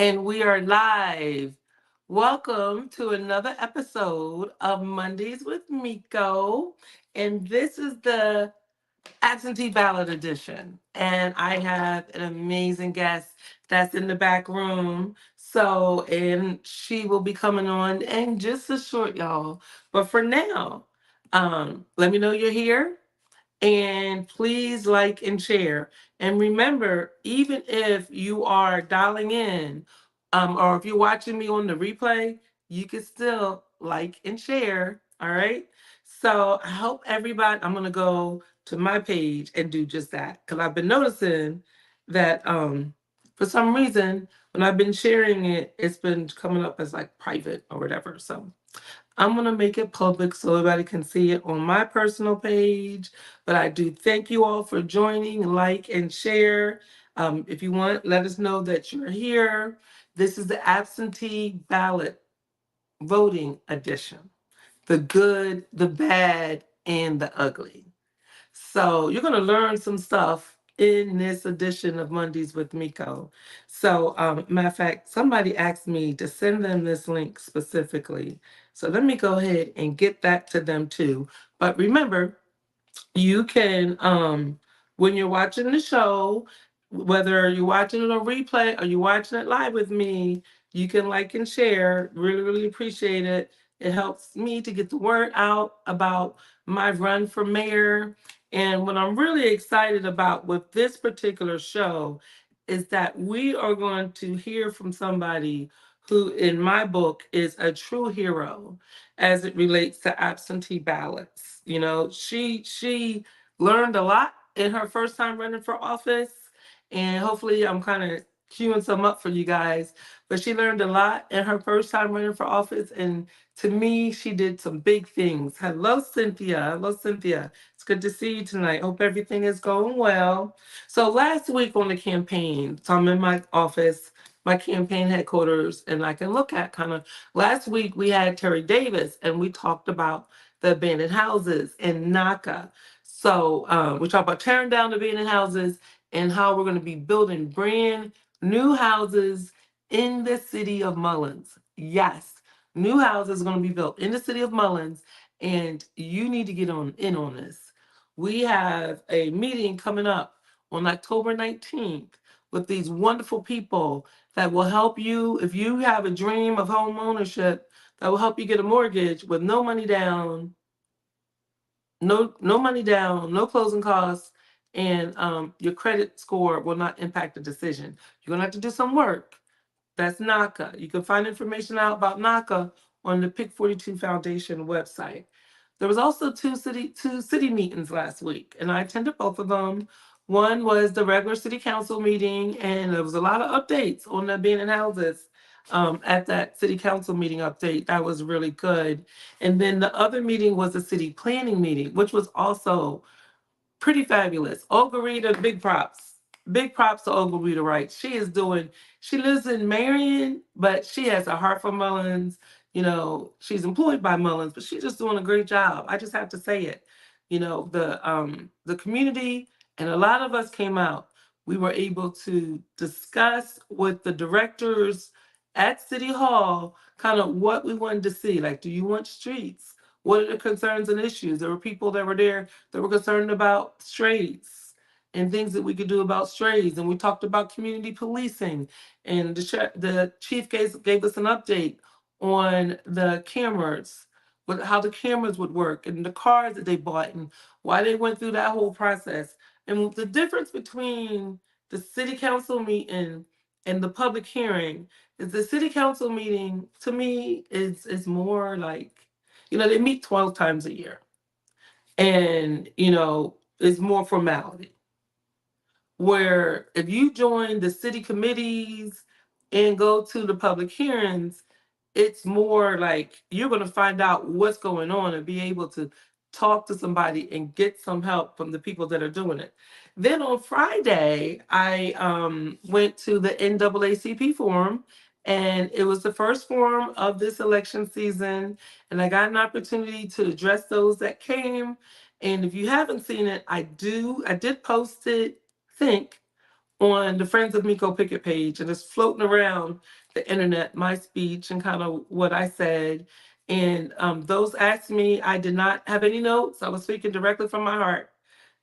And we are live. Welcome to another episode of Mondays with Miko. And this is the Absentee Ballot Edition. And I have an amazing guest that's in the back room. And she will be coming on in just a short, y'all. But for now, let me know you're here and please like and share. And remember, even if you are dialing in, or if you're watching me on the replay, you can still like and share. All right. So I hope everybody, I'm gonna go to my page and do just that. Because I've been noticing that for some reason when I've been sharing it, it's been coming up as like private or whatever. So I'm going to make it public so everybody can see it on my personal page. But I do thank you all for joining, like, and share. If you want, let us know that you're here. This is the absentee ballot voting edition, the good, the bad, and the ugly. So you're going to learn some stuff in this edition of Mondays with Miko. So, matter of fact, somebody asked me to send them this link specifically. So let me go ahead and get that to them too. But remember, you can when you're watching the show, whether you're watching it on replay or you're watching it live with me, you can like and share. Really, really appreciate it. It helps me to get the word out about my run for mayor. And what I'm really excited about with this particular show is that we are going to hear from somebody who in my book is a true hero as it relates to absentee ballots. You know, she learned a lot in her first time running for office, and hopefully I'm kind of queuing some up for you guys. But she learned a lot in her first time running for office, and to me, she did some big things. Hello, Cynthia. Hello, Cynthia. It's good to see you tonight. Hope everything is going well. So last week on the campaign, so I'm in my office, my campaign headquarters, and I can look at kind of last week we had Terry Davis and we talked about the abandoned houses in Naka. So we talked about tearing down the abandoned houses and how we're going to be building brand new houses in the city of Mullins. Yes, new houses are going to be built in the city of Mullins, and you need to get on in on this. We have a meeting coming up on October 19th with these wonderful people that will help you if you have a dream of home ownership, that will help you get a mortgage with no money down, no money down, no closing costs, and your credit score will not impact the decision. You're gonna have to do some work. That's NACA. You can find information out about NACA on the Pick 42 Foundation website. There was also two city meetings last week, and I attended both of them. One was the regular city council meeting, and there was a lot of updates on the abandoned houses at that city council meeting update. That was really good. And then the other meeting was the city planning meeting, which was also pretty fabulous. Olga Rita, big props. Big props to Olga Rita Wright. She lives in Marion, but she has a heart for Mullins. You know, she's employed by Mullins, but she's just doing a great job. I just have to say it. You know, the community and a lot of us came out. We were able to discuss with the directors at City Hall kind of what we wanted to see. Like, do you want streets? What are the concerns and issues? There were people that were there that were concerned about strays and things that we could do about strays. And we talked about community policing. And the chief gave us an update on the cameras, how the cameras would work, and the cars that they bought, and why they went through that whole process. And the difference between the city council meeting and the public hearing is the city council meeting to me is more like, they meet 12 times a year, and it's more formality. Where if you join the city committees and go to the public hearings, it's more like you're going to find out what's going on and be able to talk to somebody and get some help from the people that are doing it. Then on Friday, I went to the NAACP forum, and it was the first forum of this election season. And I got an opportunity to address those that came. And if you haven't seen it, I did post it, think, on the Friends of Miko Picket page, and it's floating around the internet, my speech and kind of what I said. And those asked me, I did not have any notes. I was speaking directly from my heart.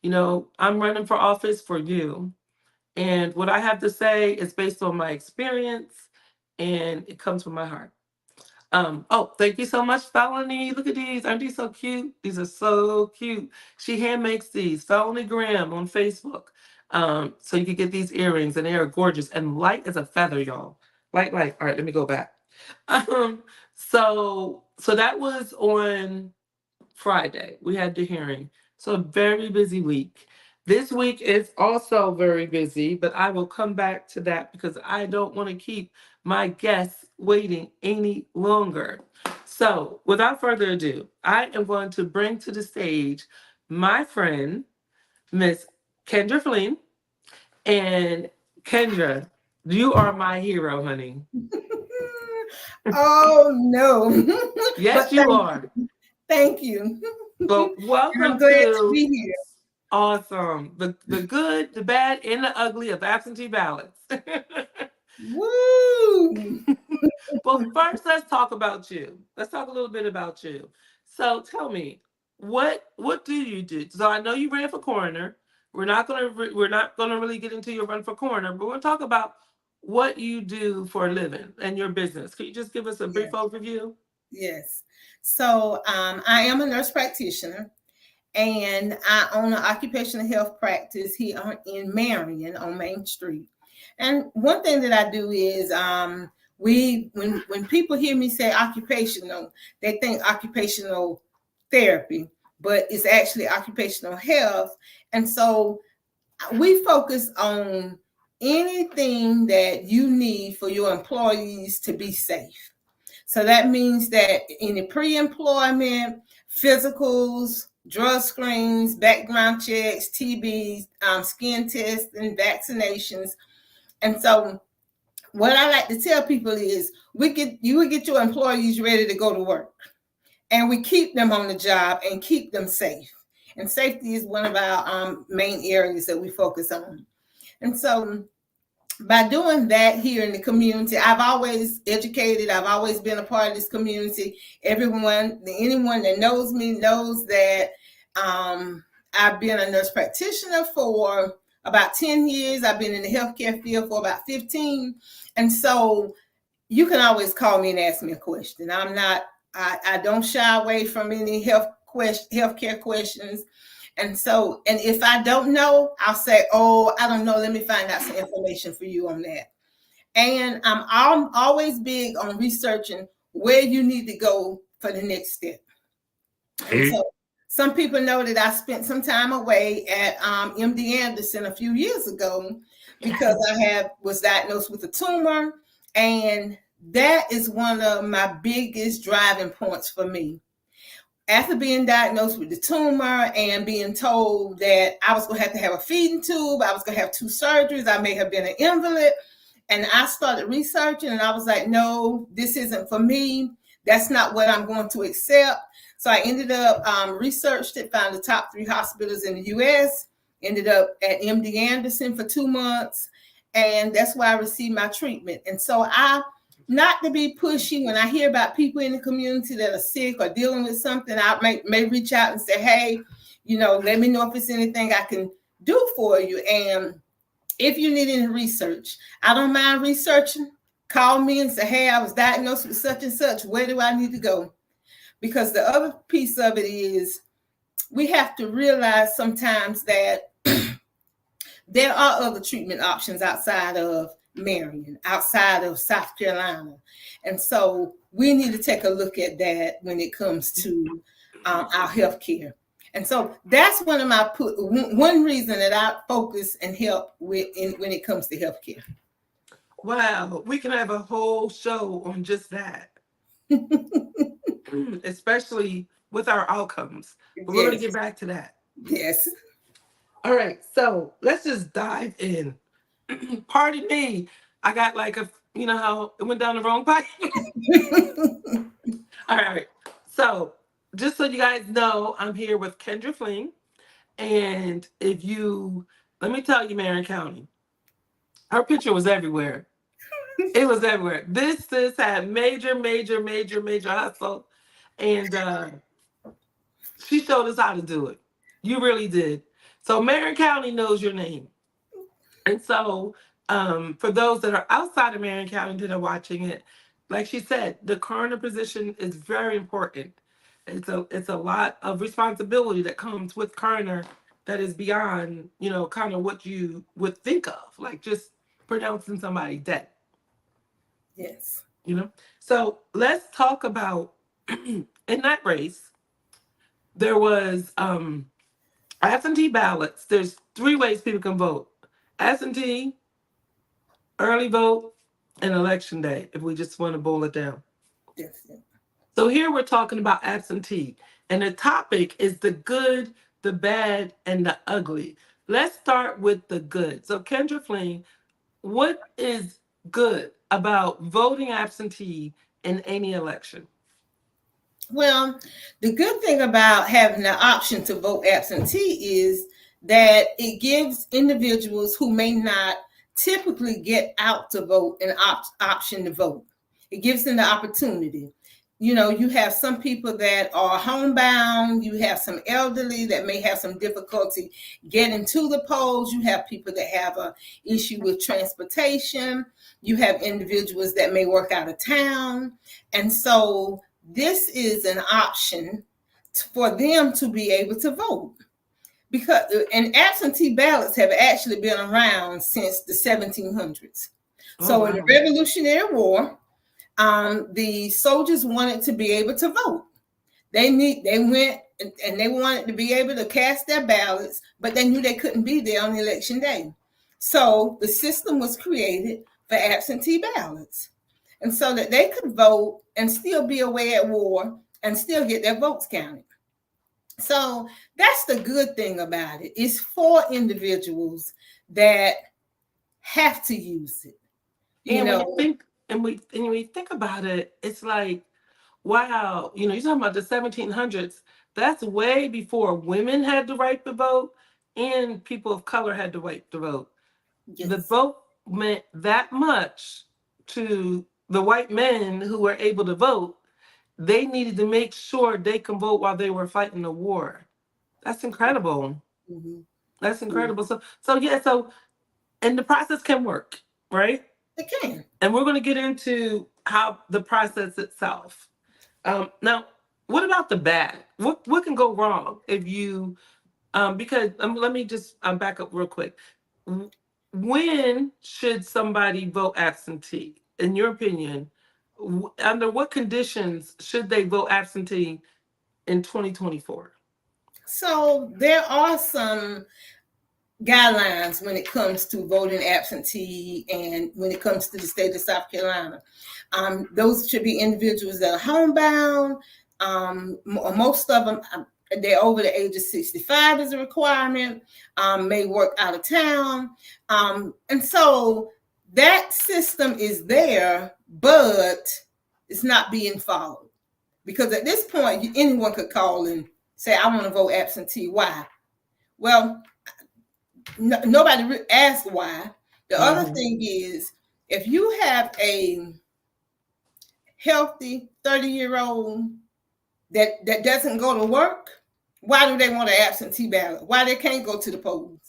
You know, I'm running for office for you. And what I have to say is based on my experience and it comes from my heart. Oh, thank you so much, Felony. Look at these. Aren't these so cute? These are so cute. She hand makes these. Felony Graham on Facebook. So you can get these earrings and they are gorgeous and light as a feather, y'all. Light, light. All right, let me go back. Um, so that was on Friday. We had the hearing. So a very busy week. This week is also very busy, but I will come back to that because I don't want to keep my guests waiting any longer. So, without further ado, I am going to bring to the stage my friend, Miss Kendra Fling. And Kendra, you are my hero, honey. Oh no. Yes, But you are. thank you. So, And I'm welcome glad to to be here. awesome. The good, the bad, and the ugly of absentee ballots. Woo! Well, first let's talk about you. Let's talk a little bit about you. So tell me, what do you do? So I know you ran for coroner. We're not gonna really get into your run for coroner, but we'll talk about what you do for a living and your business. Can you just give us a brief Yeah, overview? yes. So I am a nurse practitioner and I own an occupational health practice here in Marion on Main Street. And one thing that I do is we when people hear me say occupational, they think occupational therapy, but it's actually occupational health. And so we focus on anything that you need for your employees to be safe. So that means that any pre-employment, physicals, drug screens, background checks, TBs, skin tests, and vaccinations. And so what I like to tell people is you would get your employees ready to go to work, and we keep them on the job and keep them safe. And safety is one of our main areas that we focus on. And so by doing that here in the community, I've always educated, I've always been a part of this community. Anyone that knows me knows that I've been a nurse practitioner for about 10 years. I've been in the healthcare field for about 15. And so you can always call me and ask me a question. I don't shy away from any healthcare questions. And so, and if I don't know, I'll say, oh, I don't know. Let me find out some information for you on that. And I'm always big on researching where you need to go for the next step. And so some people know that I spent some time away at MD Anderson a few years ago because was diagnosed with a tumor. And that is one of my biggest driving points for me. After being diagnosed with the tumor and being told that I was going to have a feeding tube, I was going to have 2 surgeries, I may have been an invalid. And I started researching and I was like, no, this isn't for me. That's not what I'm going to accept. So I ended up researched it, found the top 3 hospitals in the U.S., ended up at MD Anderson for 2 months. And that's where I received my treatment. And so not to be pushy, when I hear about people in the community that are sick or dealing with something, I may reach out and say, hey, let me know if it's anything I can do for you. And if you need any research, I don't mind researching. Call me and say, hey, I was diagnosed with such and such. Where do I need to go? Because the other piece of it is we have to realize sometimes that there are other treatment options outside of Marion, outside of South Carolina. And so we need to take a look at that when it comes to our health care. And so that's one reason that I focus and help with when it comes to healthcare. Wow, we can have a whole show on just that, especially with our outcomes. But we're going to Yes, get back to that. yes. All right, so let's just dive in. Pardon me. I got like how it went down the wrong pipe. All right. So just so you guys know, I'm here with Kendra Fling. And let me tell you, Marion County, Her picture was everywhere. It was everywhere. This sis had major, major, major, major hustle. And she showed us how to do it. You really did. So Marion County knows your name. And so for those that are outside of Marion County that are watching it, like she said, the coroner position is very important. It's a lot of responsibility that comes with coroner that is beyond, kind of what you would think of, like just pronouncing somebody dead. Yes. So let's talk about in that race, there was absentee ballots. There's three ways people can vote: absentee, early vote, and election day, if we just want to boil it down. Yes. Yes. So here we're talking about absentee, and the topic is the good, the bad, and the ugly. Let's start with the good. So Kendra Fling, what is good about voting absentee in any election? Well, the good thing about having the option to vote absentee is that it gives individuals who may not typically get out to vote an option to vote. It gives them the opportunity. You have some people that are homebound. You have some elderly that may have some difficulty getting to the polls. You have people that have an issue with transportation. You have individuals that may work out of town. And so this is an option for them to be able to vote, because and absentee ballots have actually been around since the 1700s. So in the Revolutionary War, the soldiers wanted to be able to vote. They went and they wanted to be able to cast their ballots, but they knew they couldn't be there on election day. So the system was created for absentee ballots, and so that they could vote and still be away at war and still get their votes counted. So that's the good thing about it. It's for individuals that have to use it. When we think about it, it's like, wow, you're talking about the 1700s. That's way before women had the right to vote and people of color had the right to vote. Yes. The vote meant that much to the white men who were able to vote. They needed to make sure they can vote while they were fighting the war. That's incredible. Mm-hmm. That's incredible. Mm-hmm. So and the process can work, right? It can. And we're going to get into how the process itself. Now, what about the bad? What can go wrong if you, because let me just back up real quick. When should somebody vote absentee? In your opinion, under what conditions should they vote absentee in 2024? So there are some guidelines when it comes to voting absentee and when it comes to the state of South Carolina. Those should be individuals that are homebound. Most of them, they're over the age of 65 is a requirement, may work out of town. And so that system is there, but it's not being followed. Because at this point, anyone could call and say, I want to vote absentee. Why? Well, nobody asks why. The other thing is, if you have a healthy 30-year-old that doesn't go to work, why do they want an absentee ballot? Why they can't go to the polls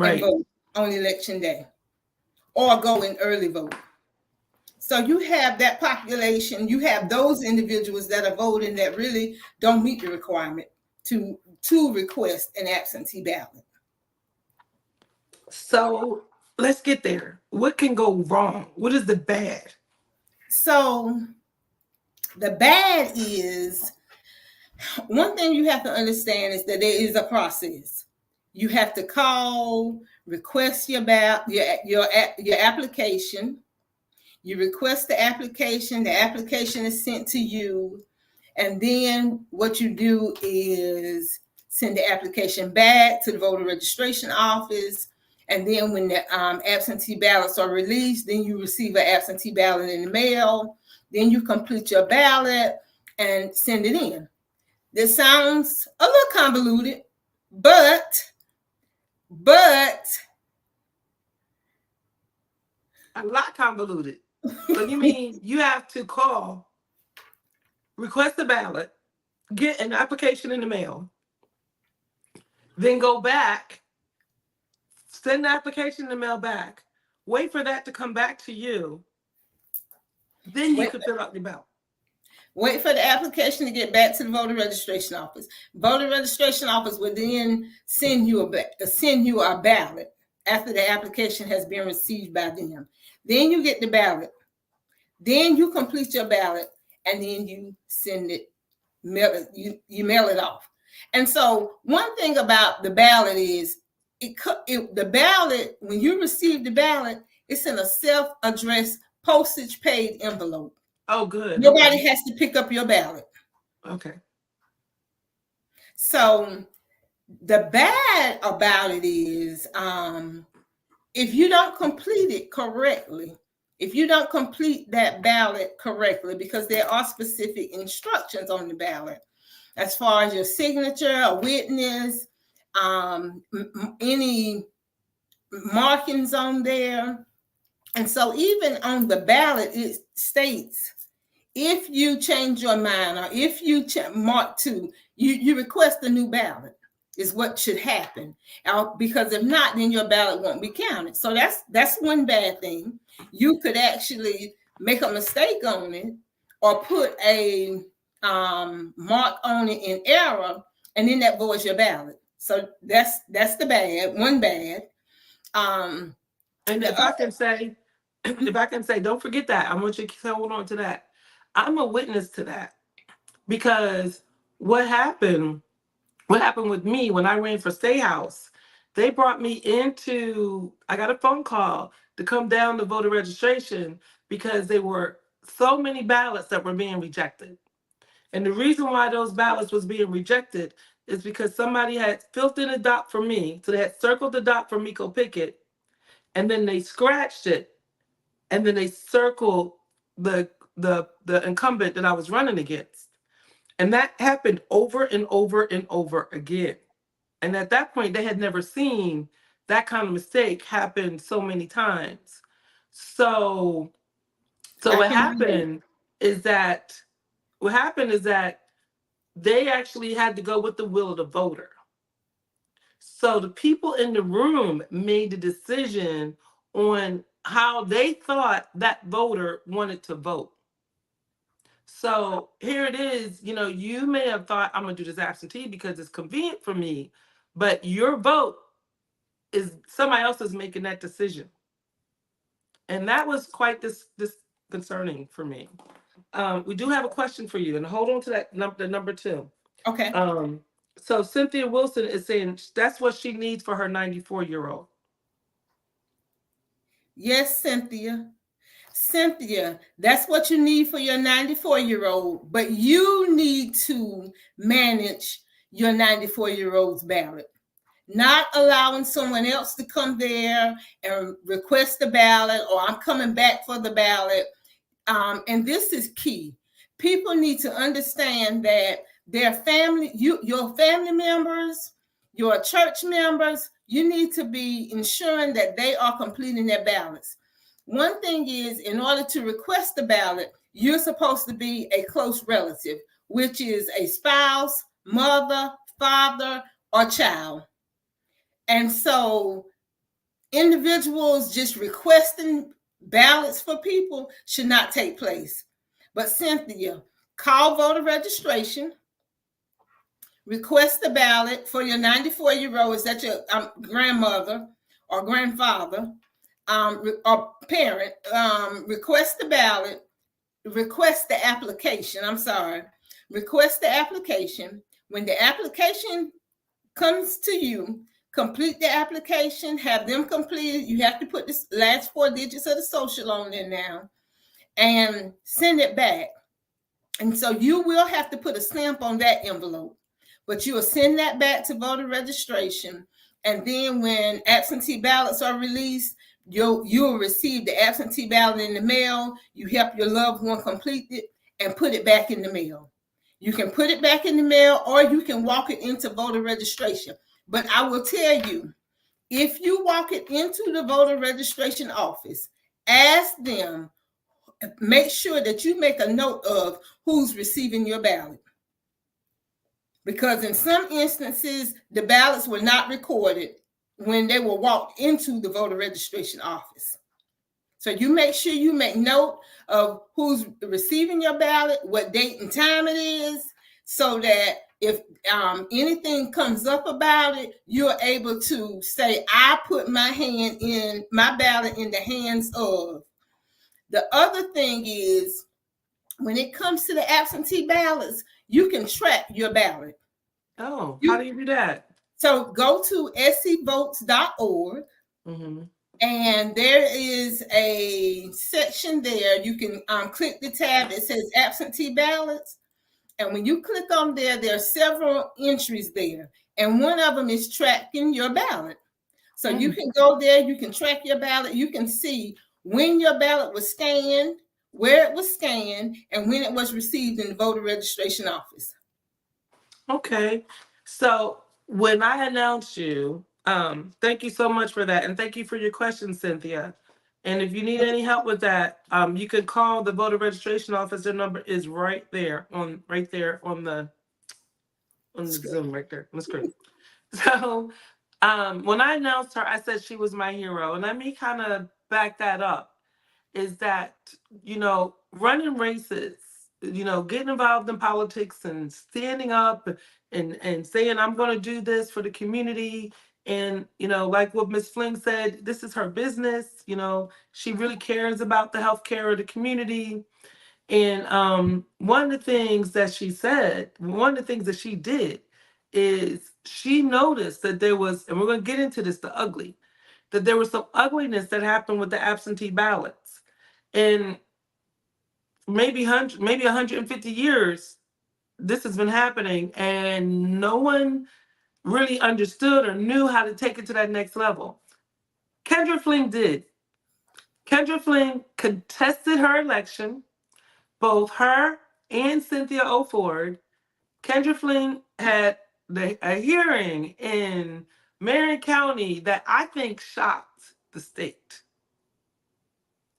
and vote on election day or go in early vote? So you have that population, you have those individuals that are voting that really don't meet the requirement to request an absentee ballot. So let's get there. What can go wrong? What is the bad? So the bad is, one thing you have to understand is that there is a process. You have to call, request your application. You request the application is sent to you, and then what you do is send the application back to the voter registration office. And then when the absentee ballots are released, then you receive an absentee ballot in the mail. Then you complete your ballot and send it in. This sounds a little convoluted, but A lot convoluted. So you mean you have to call, request a ballot, get an application in the mail, then go back, send the application in the mail back, wait for that to come back to you, then you Wait, could fill out the ballot. wait for the application to get back to the voter registration office. Voter registration office will then send you a ballot after the application has been received by them. Then you get the ballot. Then you complete your ballot, and then you send it, you mail it off. And so one thing about the ballot is the ballot, when you receive the ballot, it's in a self-addressed postage paid envelope. Oh, good. Nobody Okay. has to pick up your ballot. Okay. So the bad about it is, if you don't complete it correctly, if you don't complete that ballot correctly, because there are specific instructions on the ballot as far as your signature, a witness, any markings on there. And so even on the ballot, it states, if you change your mind or if you mark two, you request a new ballot is what should happen. Because if not, then your ballot won't be counted. So that's one bad thing. You could actually make a mistake on it or put a mark on it in error, and then that voids your ballot. So that's the bad one. Bad. And if I can say, if I can say, don't forget that. I want you to hold on to that. I'm a witness to that because what happened? What happened with me when I ran for state house? They brought me into. I got a phone call to come down to voter registration because there were so many ballots that were being rejected. And the reason why those ballots was being rejected is because somebody had filled in a dot for me. So they had circled the dot for Miko Pickett, and then they scratched it, and then they circled the incumbent that I was running against. And that happened over and over and over again. And at that point, they had never seen that kind of mistake happen so many times. So, so I what can relate. happened is that what happened is that they actually had to go with the will of the voter. So the people in the room made the decision on how they thought that voter wanted to vote. So here it is, you may have thought I'm gonna do this absentee because it's convenient for me, but your vote is somebody else is making that decision. And that was quite this concerning for me. We do have a question for you, and hold on to that the number two. Okay. So Cynthia Wilson is saying that's what she needs for her 94-year-old. Yes, Cynthia. Cynthia, that's what you need for your 94-year-old, but you need to manage your 94-year-old's ballot. Not allowing someone else to come there and request the ballot, or I'm coming back for the ballot. And this is key. People need to understand that their family, your family members, your church members, you need to be ensuring that they are completing their ballots. One thing is, in order to request the ballot, you're supposed to be a close relative, which is a spouse, mother, father, or child. And so individuals just requesting ballots for people should not take place. But Cynthia, call voter registration, request the ballot for your 94-year-old. Is that your grandmother or grandfather or parent? Request the ballot, request the application. Request the application. When the application comes to you, complete the application, have them completed. You have to put the last 4 digits of the social on there now and send it back. And so you will have to put a stamp on that envelope, but you will send that back to voter registration. And then when absentee ballots are released, you'll receive the absentee ballot in the mail. You help your loved one complete it and put it back in the mail. You can put it back in the mail, or you can walk it into voter registration. But I will tell you, if you walk it into the voter registration office ask them, make sure that you make a note of who's receiving your ballot. Because in some instances, the ballots were not recorded when they were walked into the voter registration office. So you make sure you make note of who's receiving your ballot, what date and time it is, so that if anything comes up about it, you're able to say, I put my ballot in the hands of. The other thing is, when it comes to the absentee ballots, you can track your ballot. Oh, how do you do that? So go to scvotes.org. Mm-hmm. And there is a section there. You can click the tab that says absentee ballots. And when you click on there are several entries there. And one of them is tracking your ballot. So you can go there, you can track your ballot, you can see when your ballot was scanned, where it was scanned, and when it was received in the voter registration office. Okay. So when I announced you, thank you so much for that. And thank you for your question, Cynthia. And if you need any help with that, you can call the voter registration office. Their number is right there on the Zoom right there on the screen. So when I announced her, I said she was my hero. And let me kind of back that up. Is that, running races, getting involved in politics and standing up and saying, I'm going to do this for the community. And, like what Ms. Fling said, this is her business. She really cares about the healthcare of the community. And one of the things that she did is she noticed that there was, and we're going to get into this, the ugly, that there was some ugliness that happened with the absentee ballots. And maybe 150 years this has been happening, and no one really understood or knew how to take it to that next level. Kendra Fling did. Kendra Fling contested her election, both her and Cynthia O'Ford. Kendra Fling had a hearing in Marion County that I think shocked the state.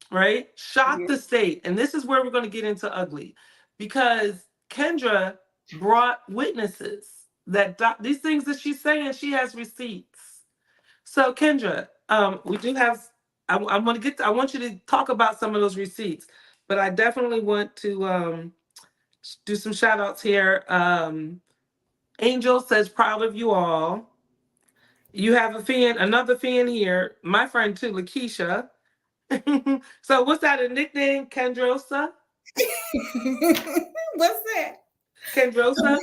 Right? Shocked the state. And this is where we're going to get into ugly, because Kendra brought witnesses that these things that she's saying, she has receipts. So Kendra, we do have, I want you to talk about some of those receipts, but I definitely want to do some shout outs here. Angel says, proud of you all. You have another fan here, my friend too, Lakeisha. So what's that, a nickname, Kendrosa? What's that? Kendrosa?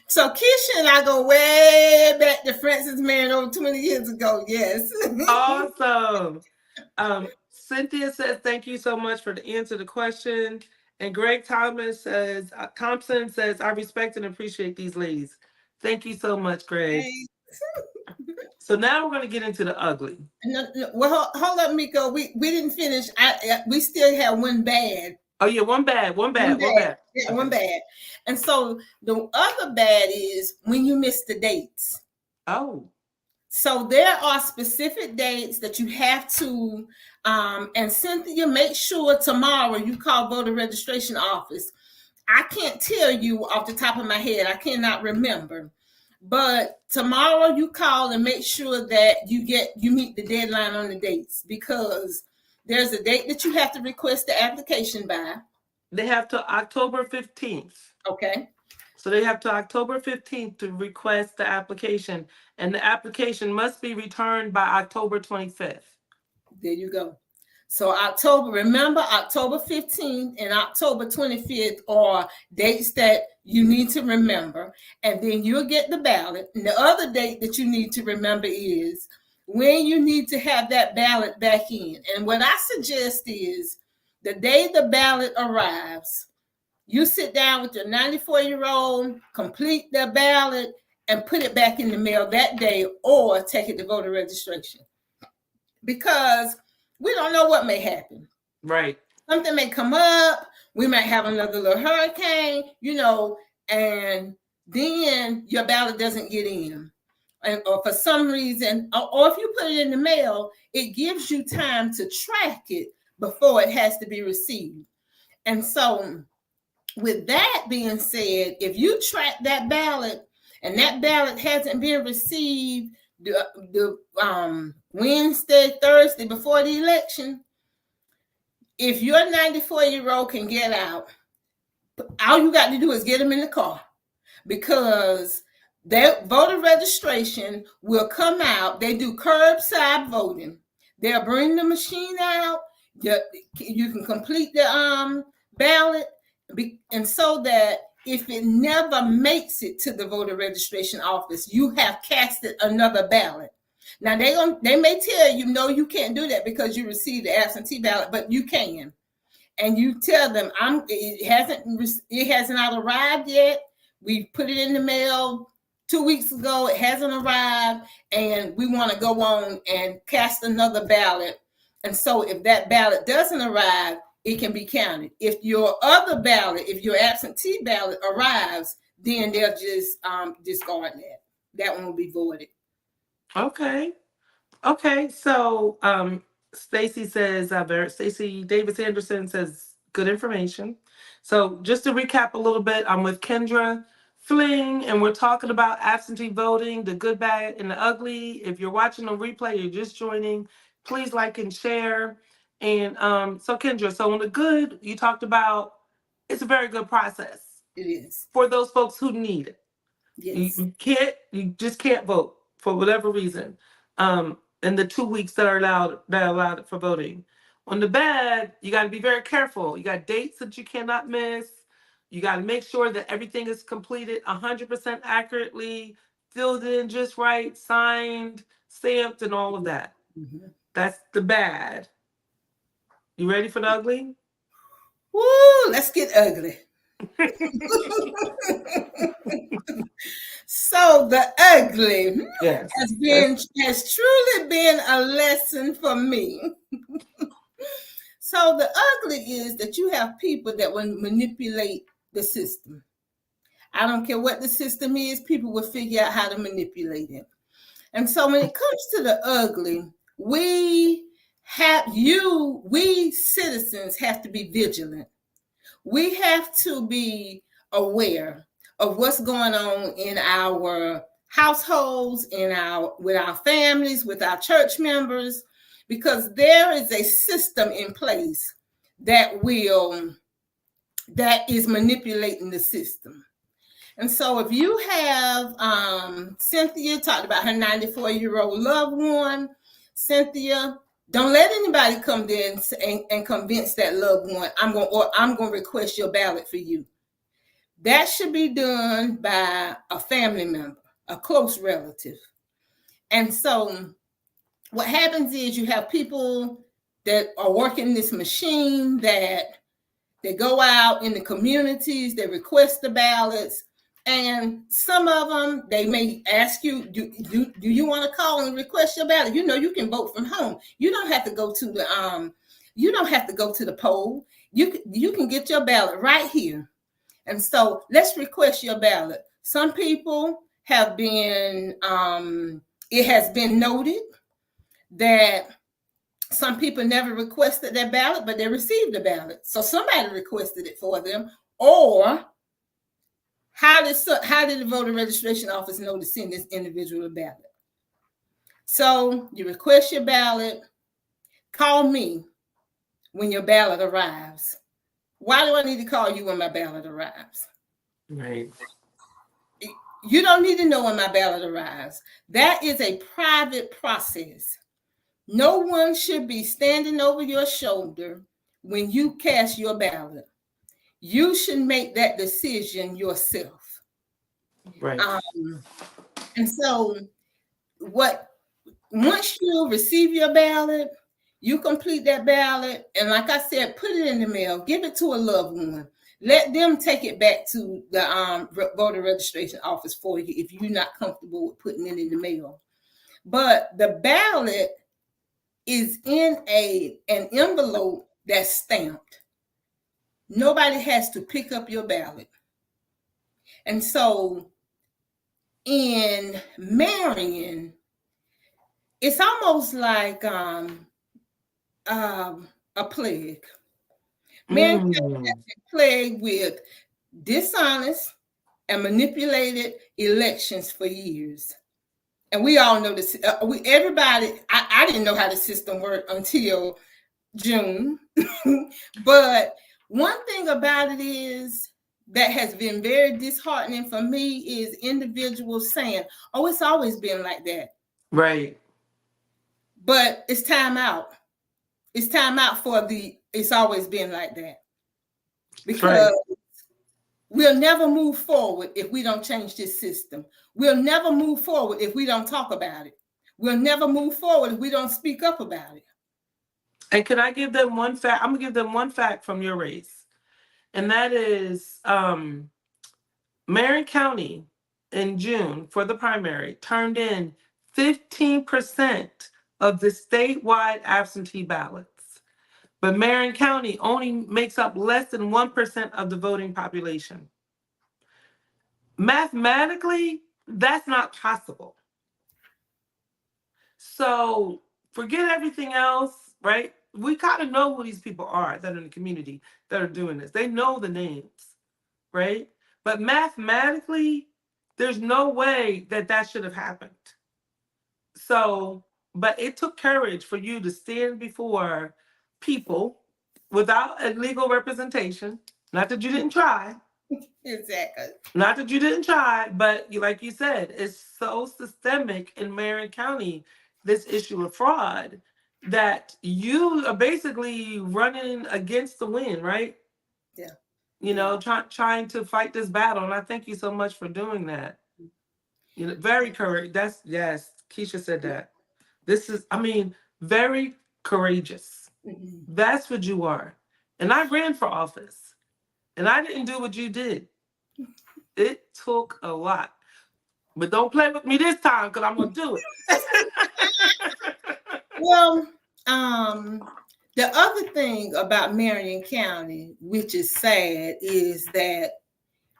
So Keisha and I go way back to Francis Marion over 20 years ago. Yes. Awesome. Cynthia says, thank you so much for the answer to the question. And Greg Thompson says, I respect and appreciate these ladies. Thank you so much, Greg. So now we're going to get into the ugly. No, well, hold up, Miko. We didn't finish. We still have one bad. Oh yeah, one bad. Yeah, one bad. And so the other bad is when you miss the dates. Oh. So there are specific dates that you have to, and Cynthia, make sure tomorrow you call voter registration office. I can't tell you off the top of my head. I cannot remember. But tomorrow you call and make sure that you meet the deadline on the dates, because there's a date that you have to request the application by. They have to October 15th. Okay. So they have to October 15th to request the application, and the application must be returned by October 25th. There you go. So remember October 15th and October 25th are dates that you need to remember, and then you'll get the ballot. And the other date that you need to remember is when you need to have that ballot back in. And what I suggest is the day the ballot arrives, you sit down with your 94-year-old, complete the ballot, and put it back in the mail that day, or take it to voter registration. Because we don't know what may happen. Right. Something may come up. We might have another little hurricane, and then your ballot doesn't get in. or for some reason, or if you put it in the mail, it gives you time to track it before it has to be received. And so, with that being said, if you track that ballot and that ballot hasn't been received the Wednesday, Thursday before the election, if your 94-year-old can get out, all you got to do is get them in the car, because that voter registration will come out. They do curbside voting. They'll bring the machine out. You can complete the ballot, and so that if it never makes it to the voter registration office, you have casted another ballot. Now they may tell you, no, you can't do that because you received the absentee ballot, but you can. And you tell them, it hasn't arrived yet. We put it in the mail 2 weeks ago. It hasn't arrived, and we want to go on and cast another ballot. And so if that ballot doesn't arrive, it can be counted. If your absentee ballot arrives, then they'll just discard that. That one will be voided. Okay. Okay. So Stacy says, Stacy Davis Anderson says, good information. So just to recap a little bit, I'm with Kendra Fling, and we're talking about absentee voting, the good, bad, and the ugly. If you're watching on replay, you're just joining, please like and share. And so Kendra, so on the good, you talked about it's a very good process. It is. For those folks who need it. Yes. You just can't vote for whatever reason. In the 2 weeks that are allowed for voting. On the bad, you got to be very careful. You got dates that you cannot miss. You got to make sure that everything is completed 100% accurately, filled in just right, signed, stamped, and all of that. Mm-hmm. That's the bad. You ready for the ugly? Woo, let's get ugly. So the ugly has truly been a lesson for me. So the ugly is that you have people that will manipulate the system. I don't care what the system is, people will figure out how to manipulate it. And so when it comes to the ugly, we citizens have to be vigilant. We have to be aware of what's going on in our households, with our families, with our church members, because there is a system in place that is manipulating the system. And so if you have Cynthia talked about her 94-year-old loved one, Cynthia, don't let anybody come there and convince that loved one, I'm going to request your ballot for you. That should be done by a family member, a close relative. And so what happens is you have people that are working this machine that they go out in the communities, they request the ballots, and some of them, they may ask you, do you want to call and request your ballot? You can vote from home. You don't have to go to the poll. You can get your ballot right here. And so let's request your ballot. Some people have been, it has been noted that some people never requested their ballot, but they received the ballot. So somebody requested it for them. Or how did the voter registration office know to send this individual a ballot? So you request your ballot. Call me when your ballot arrives. Why do I need to call you when my ballot arrives? Right. You don't need to know when my ballot arrives. That is a private process. No one should be standing over your shoulder when you cast your ballot. You should make that decision yourself. Right. And so once you receive your ballot, you complete that ballot, and like I said, put it in the mail, give it to a loved one. Let them take it back to the voter registration office for you if you're not comfortable with putting it in the mail. But the ballot is in an envelope that's stamped. Nobody has to pick up your ballot. And so in Marion, it's almost like a plague. Marion County Mm. has been plagued with dishonest and manipulated elections for years. And we all know this. I didn't know how the system worked until June. But one thing about it is that has been very disheartening for me is individuals saying, oh, it's always been like that. Right. But it's time out. It's time out for it's always been like that. Because Right. we'll never move forward if we don't change this system. We'll never move forward if we don't talk about it. We'll never move forward if we don't speak up about it. And can I give them one fact? I'm gonna give them one fact from your race, and that is Marion County in June for the primary turned in 15% of the statewide absentee ballots. But Marion County only makes up less than 1% of the voting population. Mathematically, that's not possible. So forget everything else, right? We kind of know who these people are that are in the community that are doing this. They know the names, right? But mathematically, there's no way that that should have happened. So, but it took courage for you to stand before people without a legal representation. Not that you didn't try, Exactly. not that you didn't try, but like you said, it's so systemic in Marion County, this issue of fraud, that you are basically running against the wind, right? Yeah. You know, trying to fight this battle. And I thank you so much for doing that. You know, very courage. That's yes, Keisha said that. This is, I mean, very courageous. Mm-hmm. That's what you are. And I ran for office, and I didn't do what you did. It took a lot. But don't play with me this time because I'm gonna do it. Well, the other thing about Marion County, which is sad, is that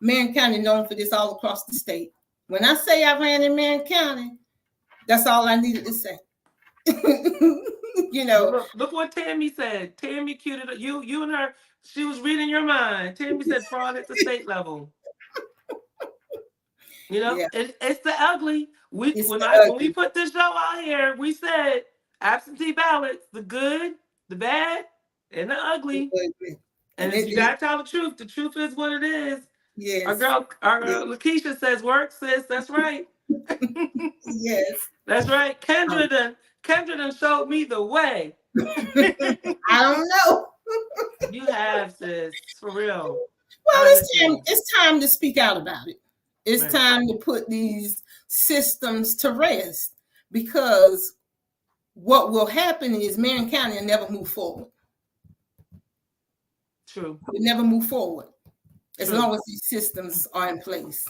Marion County known for this all across the state. When I say I ran in Marion County, that's all I needed to say. You But know, look what Tammy said. Tammy cued it. You and her. She was reading your mind. Tammy said fraud at the state level. You know, yeah, it's the ugly. it's the When we ugly. put this show out here, we said absentee ballots, the good, the bad, and the ugly. Ugly. And And if you gotta tell the truth. The truth is what it is. yes, Our yes, girl Lakeisha says, "Work, sis." That's right. yes. That's right. Um, Kendra done showed me the way. I don't know. You have, sis, for real. Well, Honestly. it's time to speak out about it. It's Right. time to put these systems to rest because what will happen is Marion County will never move forward. True. Will never move forward as True. long as these systems are in place.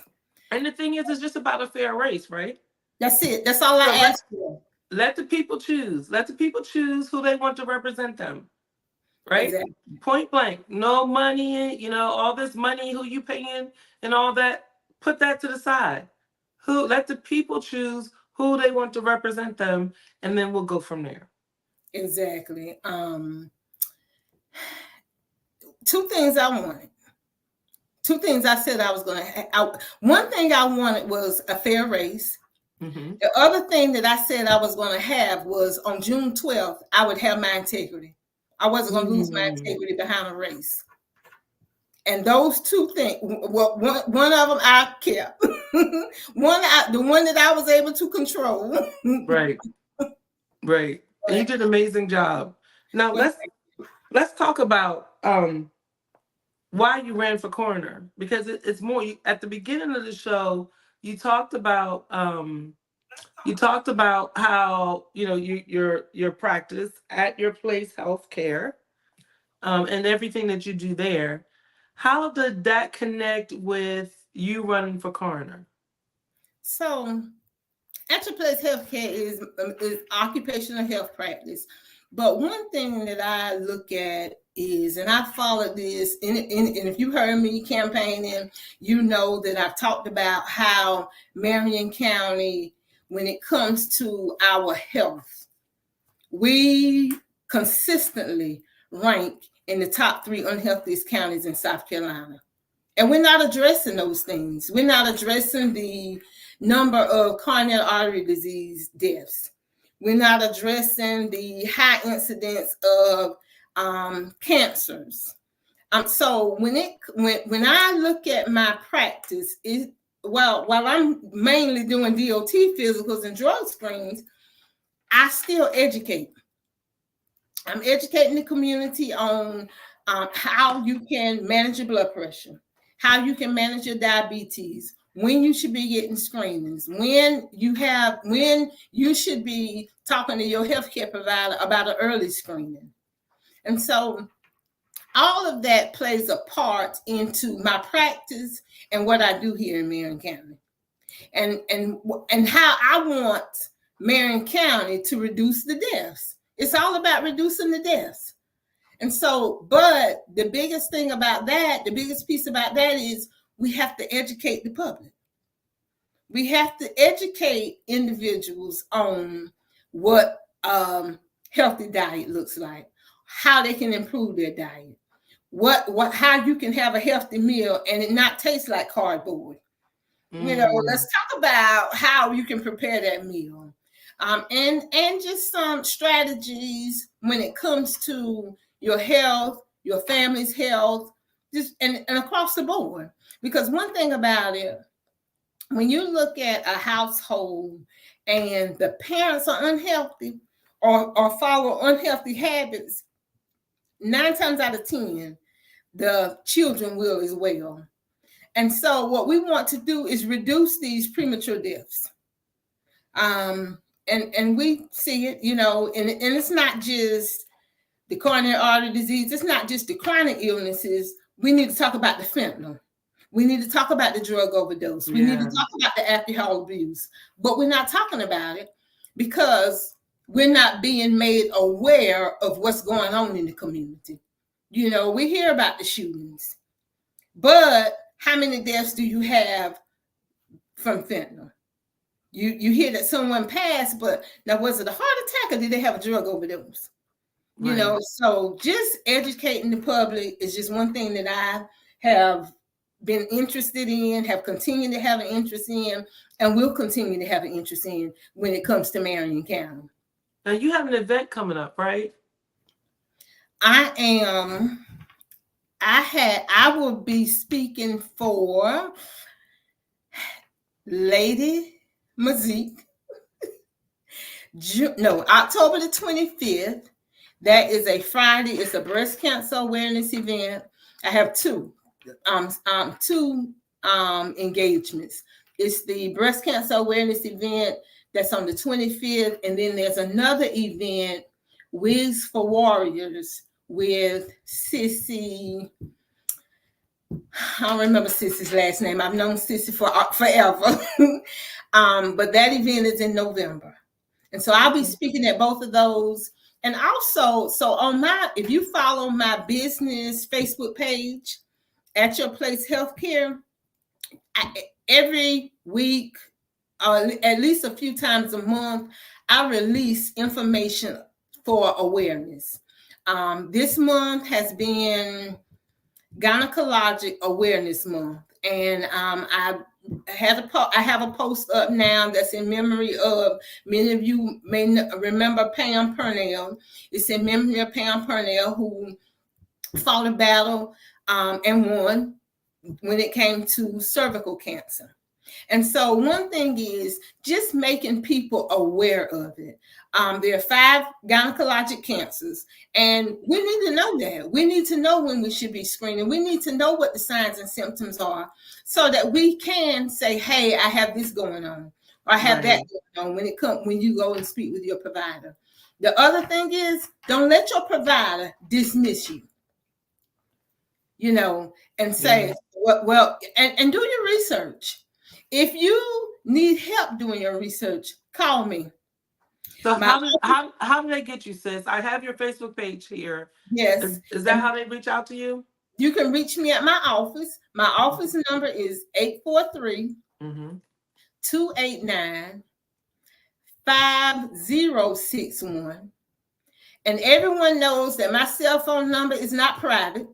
And the thing is, it's just about a fair race, right? That's it. That's all I So ask for. let the people choose. Let the people choose who they want to represent them. Right? Exactly. Point blank. No money, you know, all this money, who you paying and all that. Put that to the side. Let the people choose who they want to represent them, and then we'll go from there. Exactly. Two things I wanted. Two things I said I was going to. One thing I wanted was a fair race. Mm-hmm. The other thing that I said I was going to have was on June 12th, I would have my integrity. I wasn't going to lose my integrity behind a race. And those two things, well, one of them I kept. The one that I was able to control. Right. Right. And you did an amazing job. Now Well, let's talk about why you ran for coroner, because it's more. At the beginning of the show, you talked about how your practice at your place healthcare, and everything that you do there. How did that connect with you running for coroner? so, at your place healthcare is occupational health practice. But one thing that I look at is, and I followed this, and if you heard me campaigning, you know that I've talked about how Marion County, when it comes to our health, we consistently rank in the top 3 unhealthiest counties in South Carolina. And we're not addressing those things. We're not addressing the number of coronary artery disease deaths. We're not addressing the high incidence of cancers. So when I look at my practice, while I'm mainly doing DOT physicals and drug screens, I still educate. I'm educating the community on how you can manage your blood pressure, how you can manage your diabetes, when you should be getting screenings, when you should be talking to your healthcare provider about an early screening. And so all of that plays a part into my practice and what I do here in Marion County. And how I want Marion County to reduce the deaths. It's all about reducing the deaths. And so, but the biggest thing about that, the biggest piece about that is we have to educate the public. We have to educate individuals on what healthy diet looks like, how they can improve their diet, how you can have a healthy meal and it not taste like cardboard. Let's talk about how you can prepare that meal, and just some strategies when it comes to your health, your family's health, just and across the board. Because one thing about it, when you look at a household and the parents are unhealthy or follow unhealthy habits, 9 times out of 10, the children will as well. And so what we want to do is reduce these premature deaths. And we see it, and it's not just the coronary artery disease. It's not just the chronic illnesses. We need to talk about the fentanyl. We need to talk about the drug overdose. We need to talk about the alcohol abuse. But we're not talking about it because we're not being made aware of what's going on in the community. We hear about the shootings, but how many deaths do you have from fentanyl? You hear that someone passed, but now was it a heart attack or did they have a drug overdose? Right. So just educating the public is just one thing that I have been interested in, have continued to have an interest in, and will continue to have an interest in when it comes to Marion County. Now you have an event coming up, right? I will be speaking for Lady Mazik. October the 25th. That is a Friday. It's a breast cancer awareness event. I have two engagements. It's the breast cancer awareness event that's on the 25th, and then there's another event, Wigs for Warriors, with Sissy. I don't remember Sissy's last name. I've known Sissy for forever. But that event is in November. And so I'll be speaking at both of those. And also, if you follow my business Facebook page, At Your Place Healthcare, every week, at least a few times a month, I release information for awareness. This month has been Gynecologic Awareness Month, and I have a post up now that's in memory of, many of you may remember Pam Purnell. It's in memory of Pam Purnell, who fought a battle and won when it came to cervical cancer. And so one thing is just making people aware of it. There are 5 gynecologic cancers, and we need to know that. We need to know when we should be screening. We need to know what the signs and symptoms are so that we can say, hey, I have this going on, or I have that going on when you go and speak with your provider. The other thing is, don't let your provider dismiss you. And say, and do your research. If you need help doing your research, call me. So My how do they get you, sis? I have your Facebook page here. Yes, Is that and how they reach out to you? you can reach me at my office. My office number is 843 Mm-hmm. 289 5061. And everyone knows that my cell phone number is not private.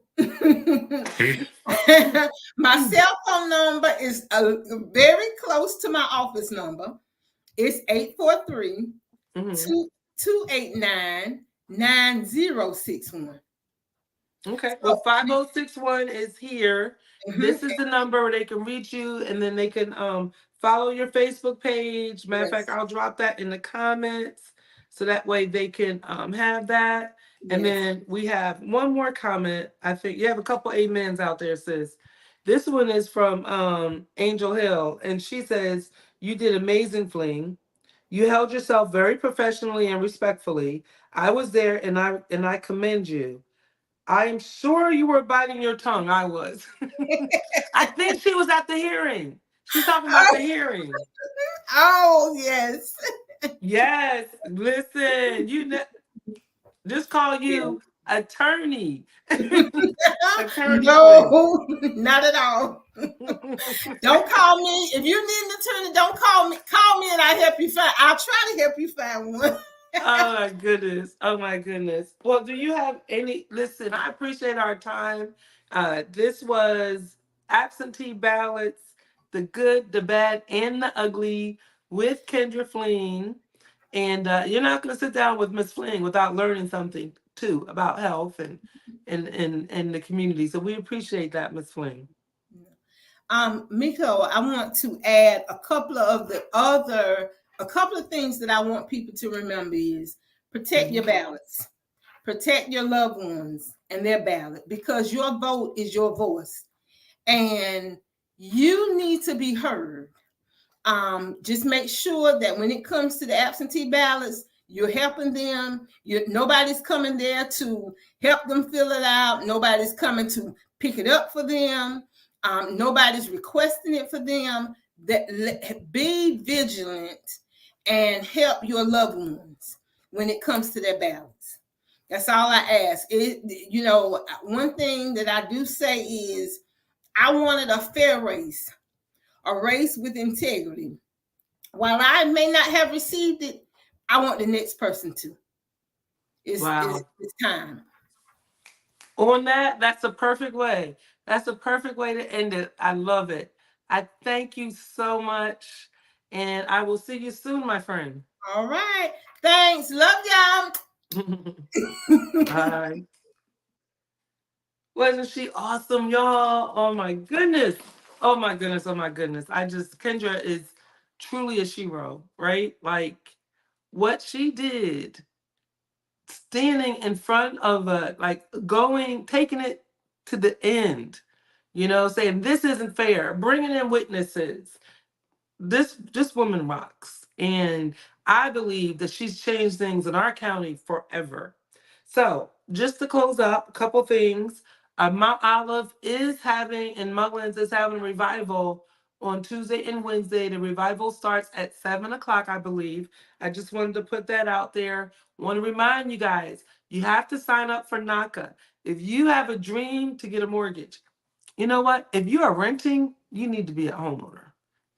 My cell phone number is very close to my office number. It's 843 Mm-hmm. 289 9061. Okay. Well, So, 5061 is here. mhm, This is the number where they can reach you, and then they can follow your Facebook page. Matter of fact, yes, I'll drop that in the comments so that way they can have that. And yes. then we have one more comment. I think you have a couple amens out there, sis. This one is from Angel Hill, and she says, "You did amazing, Fling. You held yourself very professionally and respectfully. I was there, and I commend you. I am sure you were biting your tongue. I was. I think she was at the hearing. She's talking about the Oh, hearing. oh, yes. Yes. Listen, just call you attorney. Attorney Fling. No, not at all. Don't call me. If you need an attorney, don't call me. Call me and I'll help you find. I'll try to help you find one. Oh my goodness. Oh my goodness. Well, do you have any? Listen, I appreciate our time. This was Absentee Ballots, the good, the bad, and the ugly with Kendra Fling. And you're not going to sit down with Miss Fling without learning something too about health and the community. So we appreciate that, Miss Fling. Miko, I want to add a couple of things that I want people to remember is protect Mhm. your ballots, protect your loved ones and their ballot because your vote is your voice and you need to be heard. Just make sure that when it comes to the absentee ballots, you're helping them. Nobody's coming there to help them fill it out. Nobody's coming to pick it up for them. Nobody's requesting it for them. Be vigilant and help your loved ones when it comes to their ballots. That's all I ask. One thing that I do say is I wanted a fair race, a race with integrity. While I may not have received it, I want the next person to. Wow. It's time. On that, that's a perfect way. That's a perfect way to end it. I love it. I thank you so much. And I will see you soon, my friend. All right. Thanks. Love y'all. Bye. Wasn't she awesome, y'all? Oh my goodness. Oh my goodness. Oh my goodness. Kendra is truly a shero, right? Like what she did, standing in front of taking it to the end, saying this isn't fair, bringing in witnesses. This woman rocks, and I believe that she's changed things in our county forever. So just to close up, a couple things. Mount Olive is having, and Mullins is having a revival on Tuesday and Wednesday. The revival starts at 7 o'clock, I believe. I just wanted to put that out there. Want to remind you guys, you have to sign up for NACA. If you have a dream to get a mortgage, you know what? If you are renting, you need to be a homeowner.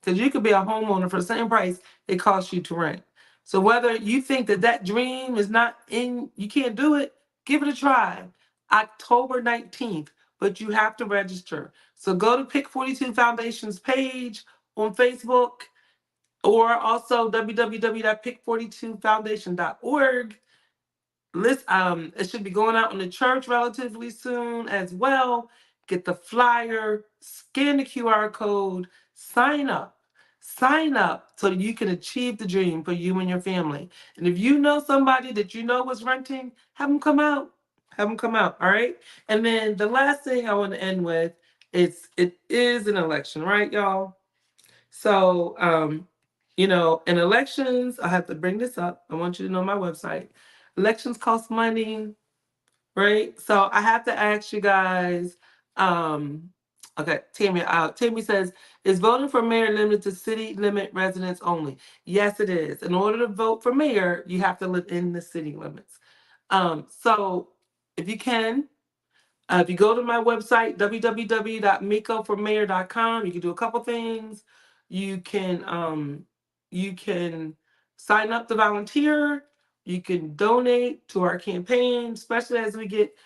Because you could be a homeowner for the same price it costs you to rent. So whether you think that that dream is not in, you can't do it, give it a try. October 19th, but you have to register. So go to Pick 42 Foundation's page on Facebook or also www.pick42foundation.org. It should be going out in the church relatively soon as well. Get the flyer, scan the QR code, sign up. Sign up so that you can achieve the dream for you and your family. And if you know somebody that you know is renting, have them come out. Have them come out. All right. And then the last thing I want to end with is it is an election, right, y'all? So, in elections, I have to bring this up. I want you to know my website. Elections cost money, right? So I have to ask you guys, um, Okay, Tammy. Tammy says, "Is voting for mayor limited to city limit residents only?" Yes, it is. In order to vote for mayor, you have to live in the city limits. So if you can, if you go to my website, www.mikoformayor.com, you can do a couple things. You can you can sign up to volunteer. You can donate to our campaign, especially as we get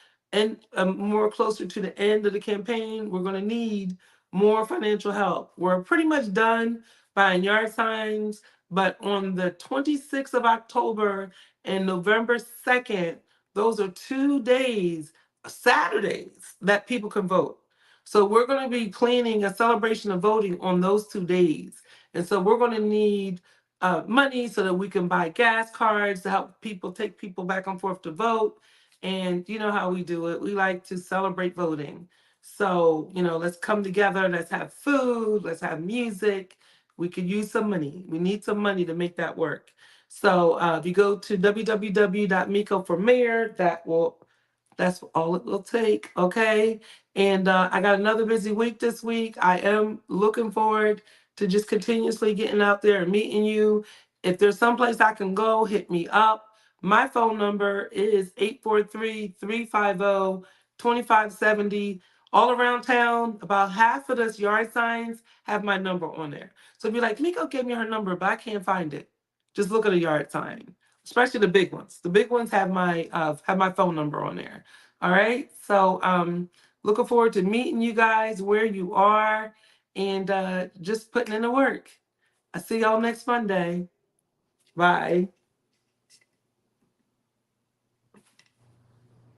more closer to the end of the campaign. We're going to need more financial help. We're pretty much done buying yard signs, but on the 26th of October and November 2nd, those are 2 days, Saturdays, that people can vote. So we're going to be planning a celebration of voting on those 2 days. And so we're going to need money so that we can buy gas cards to help people take people back and forth to vote. And you know how we do it. We like to celebrate voting. So, let's come together. Let's have food. Let's have music. We could use some money. We need some money to make that work. So if you go to www.mikoformayor, that's all it will take. Okay. And I got another busy week this week. I am looking forward to just continuously getting out there and meeting you. If there's someplace I can go, hit me up. My phone number is 843-350-2570. All around town, about half of those yard signs have my number on there. So be like, Miko gave me her number, but I can't find it. Just look at a yard sign, especially the big ones. The big ones have my phone number on there. All right. So looking forward to meeting you guys where you are and just putting in the work. I see y'all next Monday. Bye.